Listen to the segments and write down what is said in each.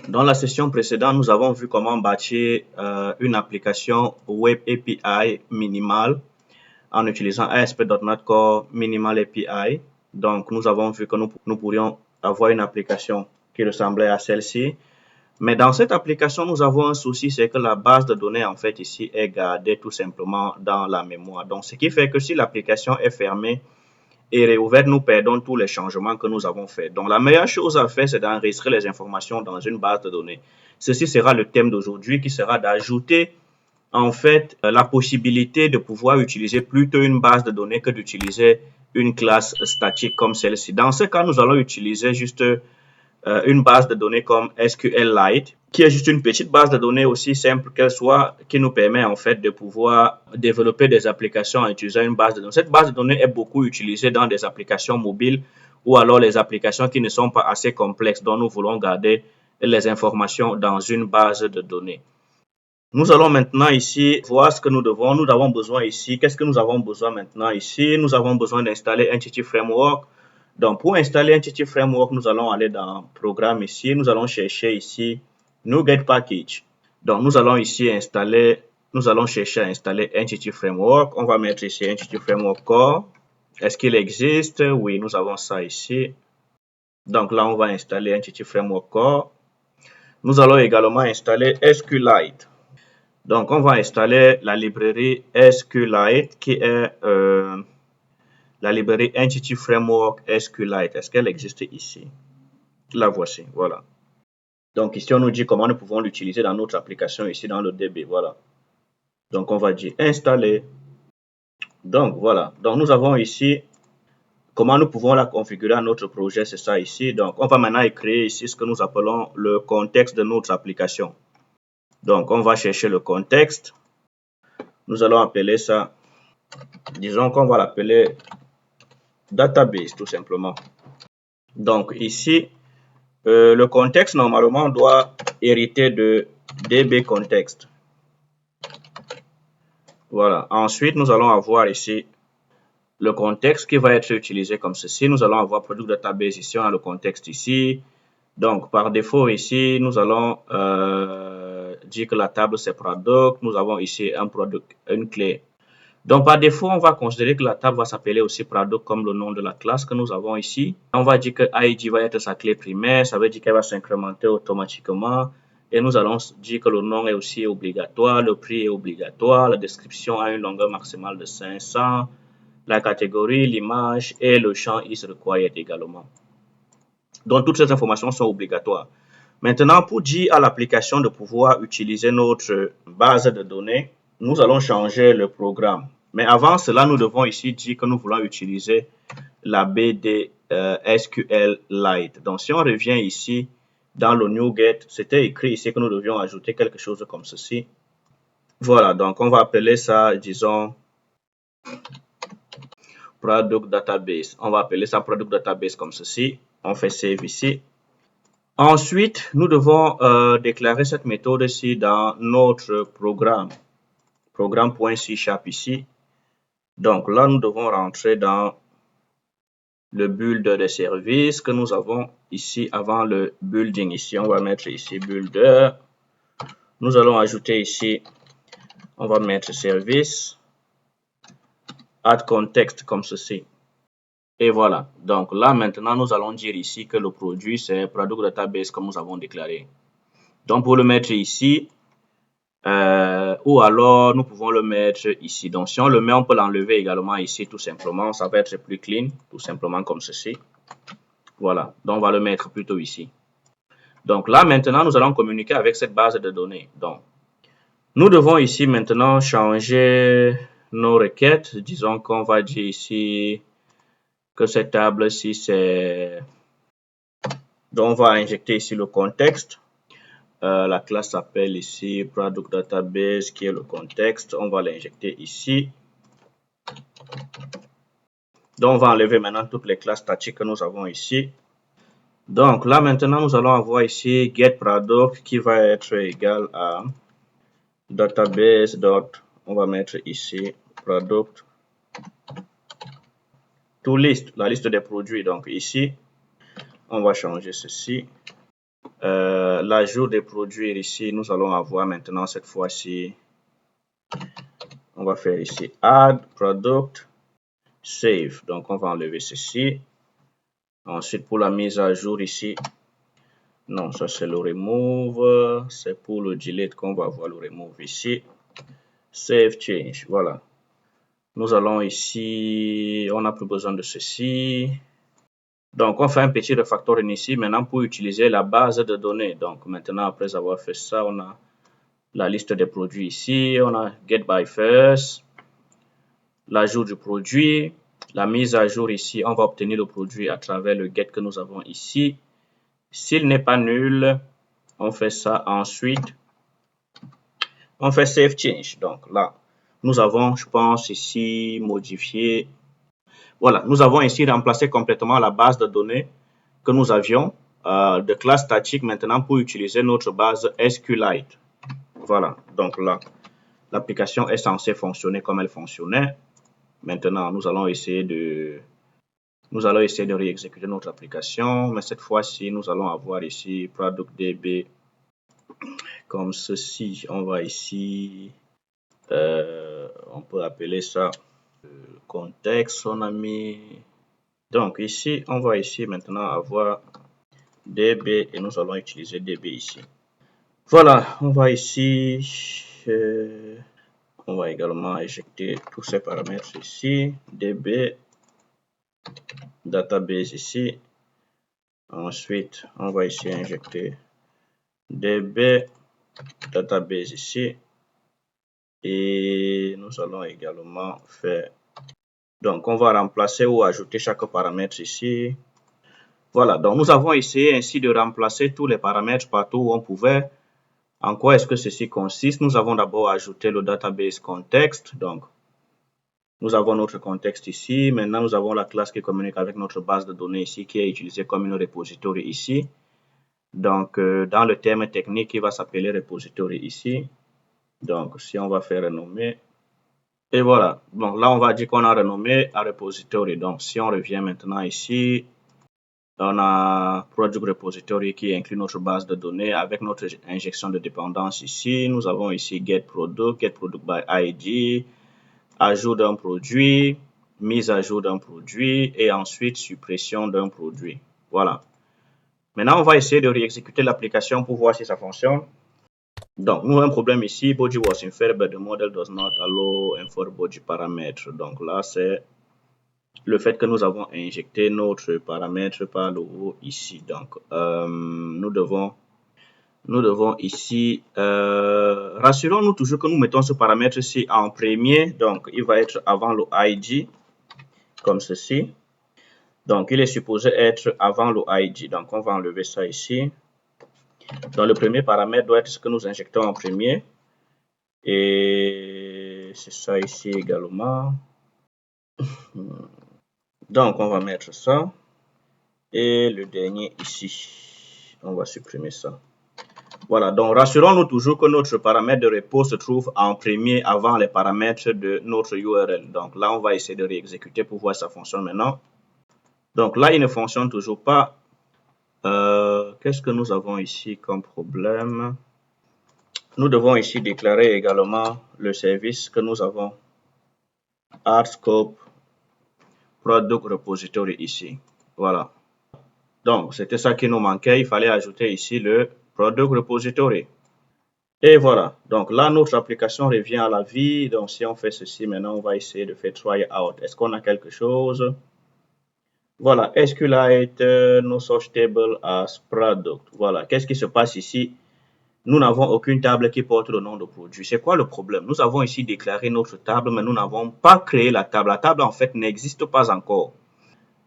Dans la session précédente, nous avons vu comment bâtir une application Web API minimale en utilisant ASP.NET Core Minimal API. Donc, nous avons vu que nous pourrions avoir une application qui ressemblait à celle-ci. Mais dans cette application, nous avons un souci, c'est que la base de données, en fait, ici, est gardée tout simplement dans la mémoire. Donc, ce qui fait que si l'application est fermée et réouverte, nous perdons tous les changements que nous avons faits. Donc, la meilleure chose à faire, c'est d'enregistrer les informations dans une base de données. Ceci sera le thème d'aujourd'hui, qui sera d'ajouter en fait la possibilité de pouvoir utiliser plutôt une base de données que d'utiliser une classe statique comme celle-ci. Dans ce cas, nous allons utiliser juste une base de données comme SQLite, qui est juste une petite base de données aussi simple qu'elle soit, qui nous permet en fait de pouvoir développer des applications en utilisant une base de données. Cette base de données est beaucoup utilisée dans des applications mobiles ou alors les applications qui ne sont pas assez complexes, dont nous voulons garder les informations dans une base de données. Nous allons maintenant ici voir ce que nous devons. Nous avons besoin ici. Qu'est-ce que nous avons besoin maintenant ici? Nous avons besoin d'installer Entity Framework. Donc, pour installer Entity Framework, nous allons aller dans Programme ici. Nous allons chercher ici NuGet Package. Donc, nous allons ici installer, nous allons chercher à installer Entity Framework. On va mettre ici Entity Framework Core. Est-ce qu'il existe? Oui, nous avons ça ici. Donc là, on va installer Entity Framework Core. Nous allons également installer SQLite. Donc, on va installer la librairie SQLite qui est la librairie Entity Framework SQLite. Est-ce qu'elle existe ici? La voici, voilà. Donc, ici, on nous dit comment nous pouvons l'utiliser dans notre application ici dans le DB, voilà. Donc, on va dire installer. Donc, voilà. Donc, nous avons ici comment nous pouvons la configurer à notre projet, c'est ça ici. Donc, on va maintenant créer ici ce que nous appelons le contexte de notre application. Donc, on va chercher le contexte. Nous allons appeler ça, disons qu'on va l'appeler database tout simplement. Donc ici, le contexte normalement doit hériter de DB context. Voilà. Ensuite, nous allons avoir ici le contexte qui va être utilisé comme ceci. Nous allons avoir product database ici, on a le contexte ici. Donc par défaut ici, nous allons dire que la table c'est product. Nous avons ici un product, une clé. Donc, par défaut, on va considérer que la table va s'appeler aussi product comme le nom de la classe que nous avons ici. On va dire que ID va être sa clé primaire, ça veut dire qu'elle va s'incrémenter automatiquement. Et nous allons dire que le nom est aussi obligatoire, le prix est obligatoire, la description a une longueur maximale de 500, la catégorie, l'image et le champ is required également. Donc, toutes ces informations sont obligatoires. Maintenant, pour dire à l'application de pouvoir utiliser notre base de données, nous allons changer le programme. Mais avant cela, nous devons ici dire que nous voulons utiliser la BD SQLite. Donc, si on revient ici dans le NuGet, c'était écrit ici que nous devions ajouter quelque chose comme ceci. Voilà, donc on va appeler ça, disons, Product Database. On va appeler ça Product Database comme ceci. On fait Save ici. Ensuite, nous devons déclarer cette méthode-ci dans notre programme. Programme.c# ici. Donc là, nous devons rentrer dans le builder de services que nous avons ici avant le building. Ici, on va mettre ici builder. Nous allons ajouter ici, on va mettre service, add context comme ceci. Et voilà. Donc là, maintenant, nous allons dire ici que le produit, c'est product database comme nous avons déclaré. Donc pour le mettre ici, ou alors nous pouvons le mettre ici. Donc si on le met, on peut l'enlever également ici tout simplement. Ça va être plus clean, tout simplement comme ceci. Voilà, donc on va le mettre plutôt ici. Donc là maintenant nous allons communiquer avec cette base de données. Donc nous devons ici maintenant changer nos requêtes. Disons qu'on va dire ici que cette table-ci c'est... Donc on va injecter ici le contexte. La classe s'appelle ici Product Database qui est le contexte. On va l'injecter ici. Donc, on va enlever maintenant toutes les classes statiques que nous avons ici. Donc, là maintenant, nous allons avoir ici getProduct qui va être égal à database. On va mettre ici product to list, la liste des produits. Donc, ici, on va changer ceci. l'ajout des produits ici, nous allons avoir maintenant cette fois-ci, on va faire ici add product save. Donc on va enlever ceci. Ensuite pour la mise à jour ici, non, ça c'est le remove, c'est pour le delete qu'on va voir le remove ici. Save change, voilà. Nous allons ici, on n'a plus besoin de ceci. Donc, on fait un petit refactoring ici maintenant pour utiliser la base de données. Donc, maintenant, après avoir fait ça, on a la liste des produits ici. On a get by first, l'ajout du produit, la mise à jour ici. On va obtenir le produit à travers le get que nous avons ici. S'il n'est pas nul, on fait ça ensuite. On fait save change. Donc là, nous avons, je pense, ici modifié. Voilà, nous avons ici remplacé complètement la base de données que nous avions de classe statique maintenant pour utiliser notre base SQLite. Voilà, donc là, l'application est censée fonctionner comme elle fonctionnait. Maintenant, nous allons essayer de réexécuter notre application, mais cette fois-ci, nous allons avoir ici ProductDB comme ceci. On va ici, on peut appeler ça contexte, on a mis. Donc ici, on va ici maintenant avoir DB et nous allons utiliser DB ici. Voilà, on va ici, on va également injecter tous ces paramètres ici, DB, database ici. Ensuite, on va ici injecter DB, database ici. Et nous allons également faire, donc on va remplacer ou ajouter chaque paramètre ici. Voilà, donc nous avons essayé ainsi de remplacer tous les paramètres partout où on pouvait. En quoi est-ce que ceci consiste? Nous avons d'abord ajouté le database context. Donc, nous avons notre contexte ici. Maintenant, nous avons la classe qui communique avec notre base de données ici, qui est utilisée comme une repository ici. Donc, dans le terme technique, il va s'appeler repository ici. Donc, si on va faire renommer, et voilà. Bon, là, on va dire qu'on a renommé à repository. Donc, si on revient maintenant ici, on a Product Repository qui inclut notre base de données avec notre injection de dépendance ici. Nous avons ici Get Product by ID, ajout d'un produit, mise à jour d'un produit et ensuite suppression d'un produit. Voilà. Maintenant, on va essayer de réexécuter l'application pour voir si ça fonctionne. Donc, nous avons un problème ici. Body was inferred, but the model does not allow infer body parametre. Donc là, c'est le fait que nous avons injecté notre paramètre par le haut ici. Donc, nous devons ici, rassurons-nous toujours que nous mettons ce paramètre-ci en premier. Donc, il va être avant le ID, comme ceci. Donc, il est supposé être avant le ID. Donc, on va enlever ça ici. Donc, le premier paramètre doit être ce que nous injectons en premier. Et c'est ça ici également. Donc, on va mettre ça. Et le dernier ici, on va supprimer ça. Voilà, donc rassurons-nous toujours que notre paramètre de repos se trouve en premier avant les paramètres de notre URL. Donc là, on va essayer de réexécuter pour voir si ça fonctionne maintenant. Donc là, il ne fonctionne toujours pas. Qu'est-ce que nous avons ici comme problème? Nous devons ici déclarer également le service que nous avons. Add scope product repository ici. Voilà. Donc, c'était ça qui nous manquait. Il fallait ajouter ici le product repository. Et voilà. Donc là, notre application revient à la vie. Donc, si on fait ceci, maintenant, on va essayer de faire try out. Est-ce qu'on a quelque chose? Voilà. SQLite, no such table as product. Voilà. Qu'est-ce qui se passe ici? Nous n'avons aucune table qui porte le nom de produit. C'est quoi le problème? Nous avons ici déclaré notre table, mais nous n'avons pas créé la table. La table, en fait, n'existe pas encore.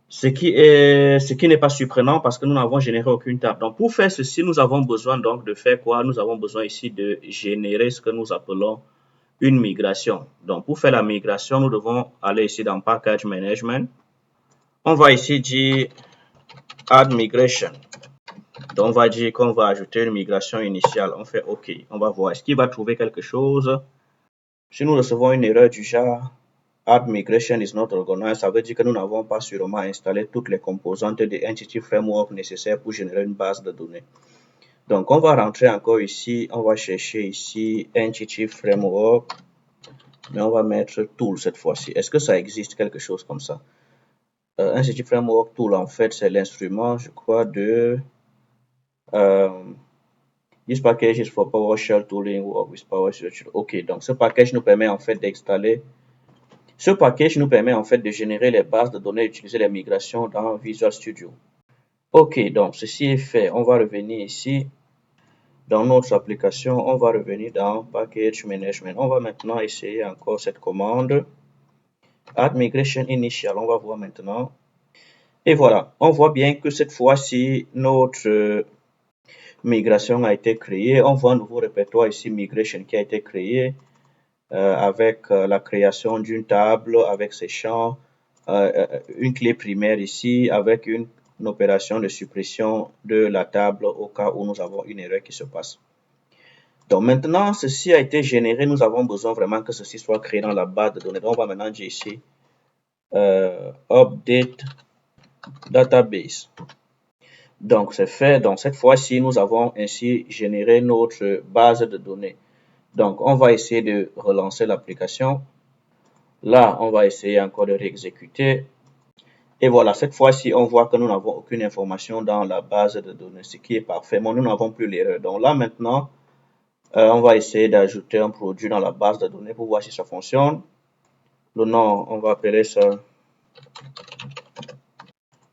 Ce qui n'est pas surprenant parce que nous n'avons généré aucune table. Donc, pour faire ceci, nous avons besoin donc de faire quoi? Nous avons besoin ici de générer ce que nous appelons une migration. Donc, pour faire la migration, nous devons aller ici dans Package Management. On va ici dire Add Migration. Donc, on va dire qu'on va ajouter une migration initiale. On fait OK. On va voir. Est-ce qu'il va trouver quelque chose? Si nous recevons une erreur du genre Add Migration is not organized, ça veut dire que nous n'avons pas sûrement installé toutes les composantes de Entity Framework nécessaires pour générer une base de données. Donc, on va rentrer encore ici, on va chercher ici Entity Framework, mais on va mettre Tool cette fois-ci. Est-ce que ça existe quelque chose comme ça? Entity Framework Tool, en fait, c'est l'instrument, je crois, de This package is for PowerShell tooling work with PowerShell. Ok, donc ce package nous permet en fait d'installer. Ce package nous permet en fait de générer les bases de données et d'utiliser les migrations dans Visual Studio. Ok, donc ceci est fait. On va revenir ici dans notre application. On va revenir dans Package Management. On va maintenant essayer encore cette commande. Add Migration Initial. On va voir maintenant. Et voilà, on voit bien que cette fois-ci, notre migration a été créée. On voit un nouveau répertoire ici, Migration, qui a été créé avec la création d'une table, avec ses champs, une clé primaire ici, avec une opération de suppression de la table au cas où nous avons une erreur qui se passe. Donc maintenant, ceci a été généré. Nous avons besoin vraiment que ceci soit créé dans la base de données. Donc on va maintenant dire ici Update Database. Donc c'est fait. Donc cette fois-ci, nous avons ainsi généré notre base de données. Donc on va essayer de relancer l'application. Là, on va essayer encore de réexécuter. Et voilà, cette fois-ci, on voit que nous n'avons aucune information dans la base de données, ce qui est parfait. Mais nous n'avons plus l'erreur. Donc là, maintenant, on va essayer d'ajouter un produit dans la base de données pour voir si ça fonctionne. Le nom, on va appeler ça.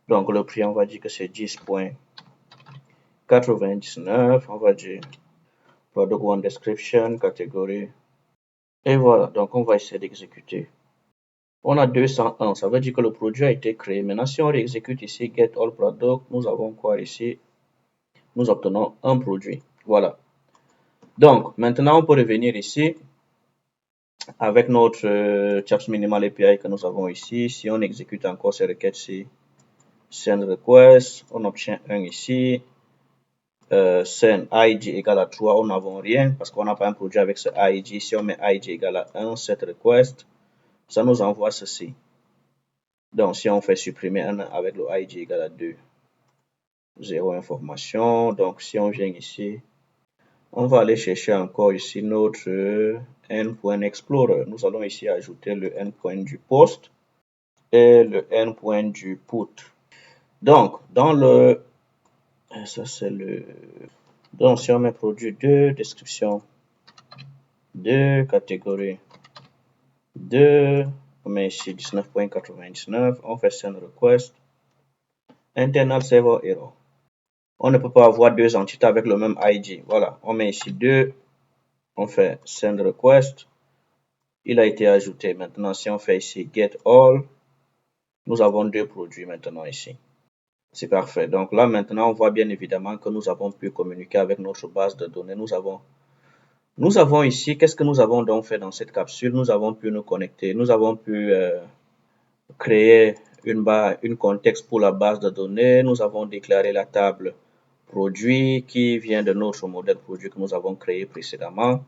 Donc le prix, on va dire que c'est 10,99. On va dire Product One Description, catégorie. Et voilà, donc on va essayer d'exécuter. On a 201, ça veut dire que le produit a été créé. Maintenant, si on réexécute ici Get All Product, nous avons quoi ici? Nous obtenons un produit. Voilà. Donc, maintenant, on peut revenir ici avec notre Chaps Minimal API que nous avons ici. Si on exécute encore ces requêtes-ci, Send Request, on obtient un ici. Send ID égale à 3, on n'avons rien parce qu'on n'a pas un produit avec ce ID. Si on met ID égale à 1, set request, ça nous envoie ceci. Donc, si on fait supprimer 1 avec le ID égale à 2, 0 information. Donc, si on vient ici, on va aller chercher encore ici notre Endpoint Nous allons ici ajouter le endpoint du post et le endpoint du put. Donc, dans le... Ça, c'est le... Donc, si on met produit 2, description 2, catégorie 2, on met ici 19.99, on fait send request, internal server error. On ne peut pas avoir deux entités avec le même ID. Voilà, on met ici 2, on fait send request, il a été ajouté. Maintenant, si on fait ici get all, nous avons deux produits maintenant ici. C'est parfait. Donc là, maintenant, on voit bien évidemment que nous avons pu communiquer avec notre base de données. Nous avons ici, qu'est-ce que nous avons donc fait dans cette capsule? Nous avons pu nous connecter. Nous avons pu créer une contexte pour la base de données. Nous avons déclaré la table produit qui vient de notre modèle produit que nous avons créé précédemment.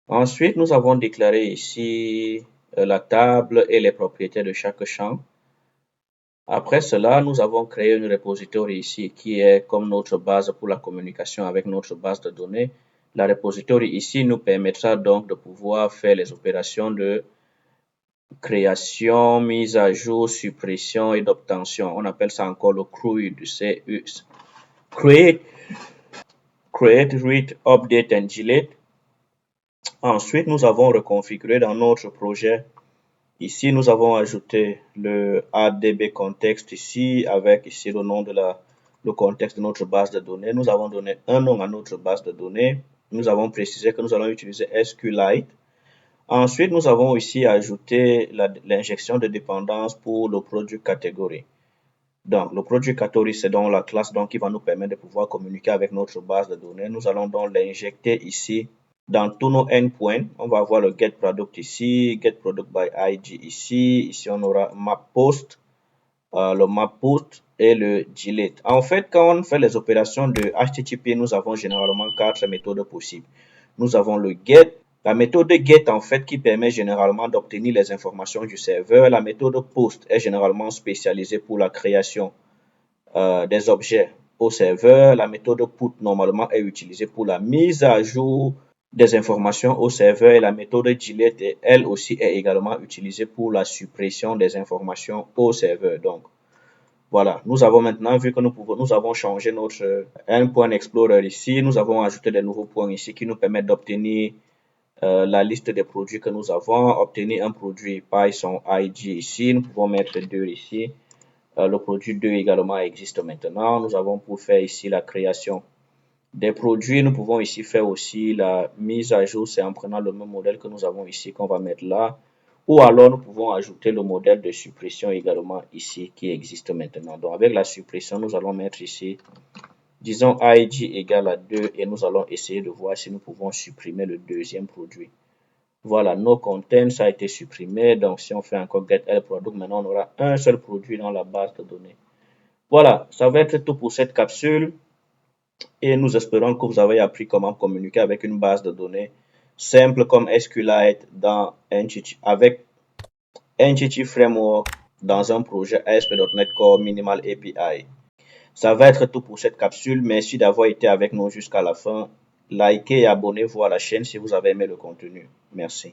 Ensuite, nous avons déclaré ici la table et les propriétés de chaque champ. Après cela, nous avons créé une repository ici qui est comme notre base pour la communication avec notre base de données. La repository ici nous permettra donc de pouvoir faire les opérations de création, mise à jour, suppression et d'obtention. On appelle ça encore le CRUD, Create, Read, Update and Delete. Ensuite, nous avons reconfiguré dans notre projet. Ici, nous avons ajouté le ADB context ici avec ici le nom de le contexte de notre base de données. Nous avons donné un nom à notre base de données. Nous avons précisé que nous allons utiliser SQLite. Ensuite, nous avons ici ajouté l'injection de dépendance pour le produit catégorie. Donc, le produit catégorie, c'est donc la classe qui va nous permettre de pouvoir communiquer avec notre base de données. Nous allons donc l'injecter ici dans tous nos endpoints. On va avoir le get product ici, get product by ID ici. Ici, on aura map post, le map post et le delete. En fait, quand on fait les opérations de HTTP, nous avons généralement 4 méthodes possibles. Nous avons le get, la méthode get en fait qui permet généralement d'obtenir les informations du serveur. La méthode post est généralement spécialisée pour la création des objets au serveur. La méthode put normalement est utilisée pour la mise à jour des informations au serveur et la méthode delete, elle aussi, est également utilisée pour la suppression des informations au serveur. Donc, voilà, nous avons maintenant vu que nous avons changé notre endpoint explorer ici. Nous avons ajouté des nouveaux points ici qui nous permettent d'obtenir la liste des produits que nous avons, obtenir un produit Python ID ici. Nous pouvons mettre 2 ici. Le produit 2 également existe maintenant. Nous avons pour faire ici la création des produits. Nous pouvons ici faire aussi la mise à jour. C'est en prenant le même modèle que nous avons ici qu'on va mettre là. Ou alors nous pouvons ajouter le modèle de suppression également ici qui existe maintenant. Donc avec la suppression, nous allons mettre ici, disons ID égale à 2 et nous allons essayer de voir si nous pouvons supprimer le deuxième produit. Voilà, no content, ça a été supprimé. Donc si on fait encore get L product, maintenant on aura un seul produit dans la base de données. Voilà, ça va être tout pour cette capsule et nous espérons que vous avez appris comment communiquer avec une base de données simple comme SQLite avec Entity Framework dans un projet ASP.NET Core Minimal API. Ça va être tout pour cette capsule. Merci d'avoir été avec nous jusqu'à la fin. Likez et abonnez-vous à la chaîne si vous avez aimé le contenu. Merci.